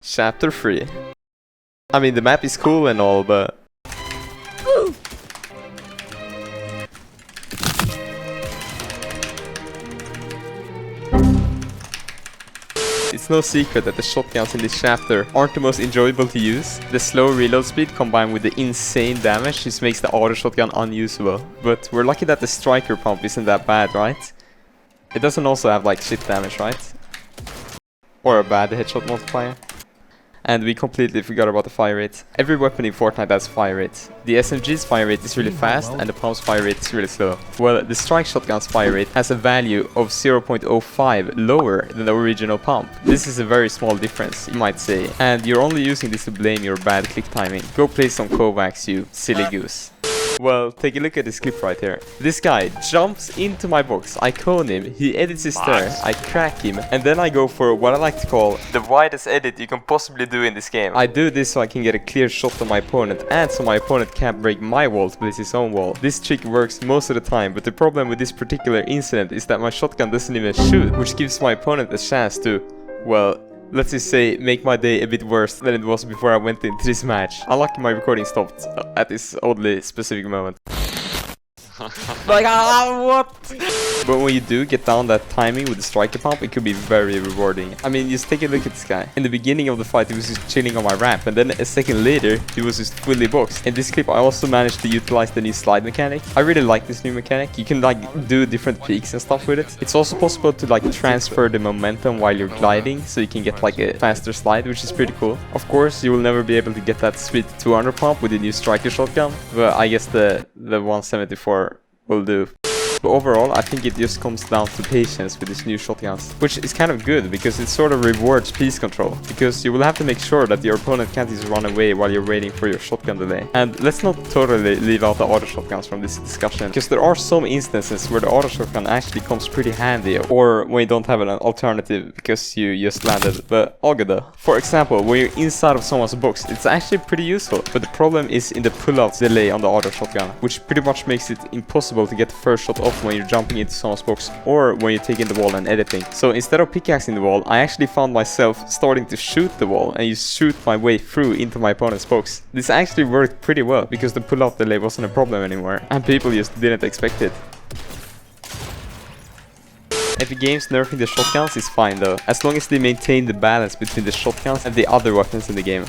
Chapter 3. I mean, the map is cool and all, but... It's no secret that the shotguns in this chapter aren't the most enjoyable to use. The slow reload speed combined with the insane damage just makes the auto shotgun unusable. But we're lucky that the striker pump isn't that bad, right? It doesn't also have like shit damage, right? Or a bad headshot multiplier. And we completely forgot about the fire rate. Every weapon in Fortnite has fire rate. The SMG's fire rate is really fast and the pump's fire rate is really slow. Well, the strike shotgun's fire rate has a value of 0.05 lower than the original pump. This is a very small difference, you might say. And you're only using this to blame your bad click timing. Go play some Kovacs, you silly goose. Well, take a look at this clip right here. This guy jumps into my box, I cone him, he edits his turn, I crack him, and then I go for what I like to call the widest edit you can possibly do in this game. I do this so I can get a clear shot on my opponent, and so my opponent can't break my wall to place his own wall. This trick works most of the time, but the problem with this particular incident is that my shotgun doesn't even shoot, which gives my opponent a chance to, well, let's just say, make my day a bit worse than it was before I went into this match. Unlucky my recording stopped at this oddly specific moment. Like, what? But when you do get down that timing with the striker pump, it could be very rewarding. I mean, just take a look at this guy. In the beginning of the fight, he was just chilling on my ramp, and then a second later, he was just fully boxed. In this clip, I also managed to utilize the new slide mechanic. I really like this new mechanic. You can like do different peaks and stuff with it. It's also possible to like transfer the momentum while you're gliding, so you can get like a faster slide, which is pretty cool. Of course, you will never be able to get that sweet 200 pump with the new striker shotgun, but I guess the 174 will do. But overall, I think it just comes down to patience with these new shotguns, which is kind of good because it sort of rewards piece control, because you will have to make sure that your opponent can't just run away while you're waiting for your shotgun delay. And let's not totally leave out the auto shotguns from this discussion, because there are some instances where the auto shotgun actually comes pretty handy, or when you don't have an alternative because you just landed, but all good though. For example, when you're inside of someone's box, it's actually pretty useful, but the problem is in the pull-out delay on the auto shotgun, which pretty much makes it impossible to get the first shot off when you're jumping into someone's box or when you're taking the wall and editing. So instead of pickaxing the wall, I actually found myself starting to shoot the wall and just shoot my way through into my opponent's box. This actually worked pretty well because the pull-out delay wasn't a problem anymore and people just didn't expect it. Epic Games nerfing the shotguns is fine though, as long as they maintain the balance between the shotguns and the other weapons in the game.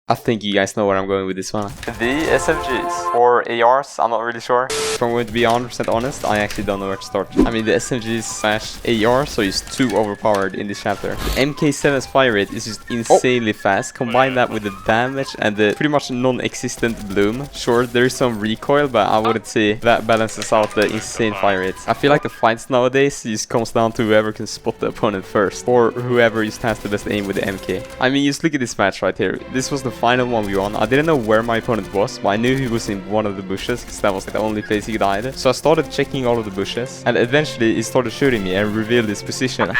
I think you guys know where I'm going with this one. The SMGs or ARs, I'm not really sure. If I'm going to be 100% honest, I actually don't know where to start. I mean, the SMGs slash AR, so it's too overpowered in this chapter. The MK7's fire rate is just insanely fast. Combine that with the damage and the pretty much non-existent bloom. Sure, there is some recoil, but I wouldn't say that balances out the insane fire rate. I feel like the fights nowadays just comes down to whoever can spot the opponent first, or whoever just has the best aim with the MK. I mean, just look at this match right here. This was the final 1v1. I didn't know where my opponent was, but I knew he was in one of the bushes because that was like the only place he could hide. So I started checking all of the bushes, and eventually he started shooting me and revealed his position.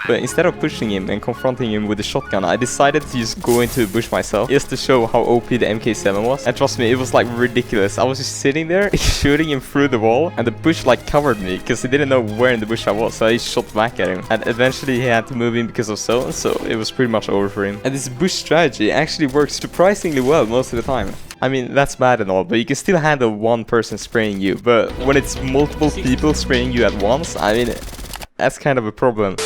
But instead of pushing him and confronting him with the shotgun, I decided to just go into a bush myself, just to show how OP the MK7 was. And trust me, it was like ridiculous. I was just sitting there, shooting him through the wall, and the bush like covered me, because he didn't know where in the bush I was, so I shot back at him. And eventually he had to move in because of zones, so it was pretty much over for him. And this bush strategy actually works surprisingly well most of the time. I mean, that's bad and all, but you can still handle one person spraying you. But when it's multiple people spraying you at once, I mean, that's kind of a problem.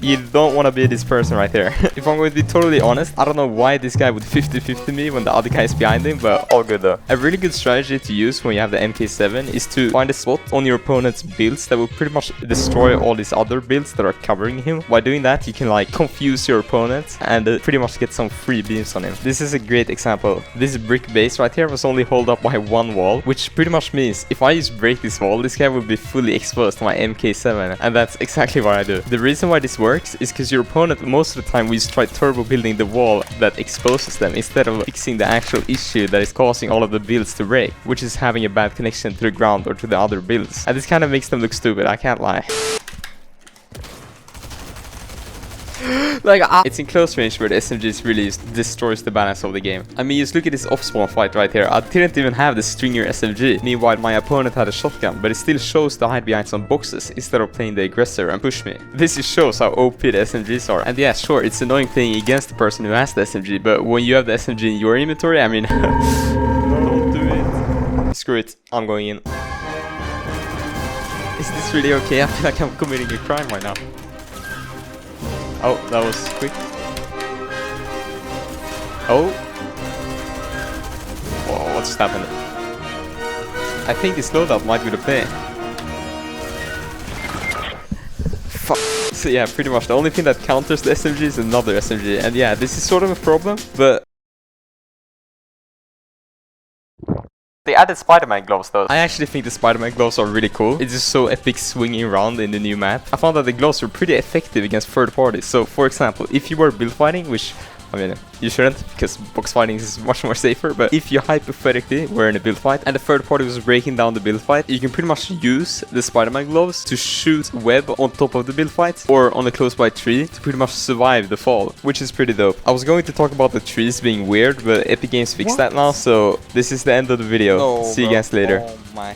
You don't want to be this person right there. If I'm going to be totally honest, I don't know why this guy would 50-50 me when the other guy is behind him, but all good though. A really good strategy to use when you have the MK7 is to find a spot on your opponent's builds that will pretty much destroy all these other builds that are covering him. By doing that, you can like confuse your opponent and pretty much get some free beams on him. This is a great example. This brick base right here was only held up by one wall, which pretty much means if I just break this wall, this guy will be fully exposed to my MK7, and that's exactly what I do. The reason why this works is because your opponent most of the time will just try turbo building the wall that exposes them instead of fixing the actual issue that is causing all of the builds to break, which is having a bad connection to the ground or to the other builds. And this kind of makes them look stupid, I can't lie. Like, it's in close range where the SMGs really destroys the balance of the game. I mean, just look at this off-spawn fight right here. I didn't even have the Stringer SMG. Meanwhile, my opponent had a shotgun, but it still chose to hide behind some boxes instead of playing the aggressor and push me. This just shows how OP the SMGs are. And yeah, sure, it's annoying playing against the person who has the SMG, but when you have the SMG in your inventory, I mean, don't do it. Screw it, I'm going in. Is this really okay? I feel like I'm committing a crime right now. Oh, that was quick. Oh. Whoa, what's happening? I think this loadout might be the play. Fuck. So yeah, pretty much the only thing that counters the SMG is another SMG. And yeah, this is sort of a problem, but... They added Spider-Man gloves though. I actually think the Spider-Man gloves are really cool. It's just so epic swinging around in the new map. I found that the gloves were pretty effective against third parties. So for example, if you were build fighting, which I mean, you shouldn't, because box fighting is much more safer, but if you hypothetically were in a build fight and the third party was breaking down the build fight, you can pretty much use the Spider-Man gloves to shoot web on top of the build fight or on a close by tree to pretty much survive the fall, which is pretty dope. I was going to talk about the trees being weird, but Epic Games fixed that now, so this is the end of the video. See you guys later. Oh my.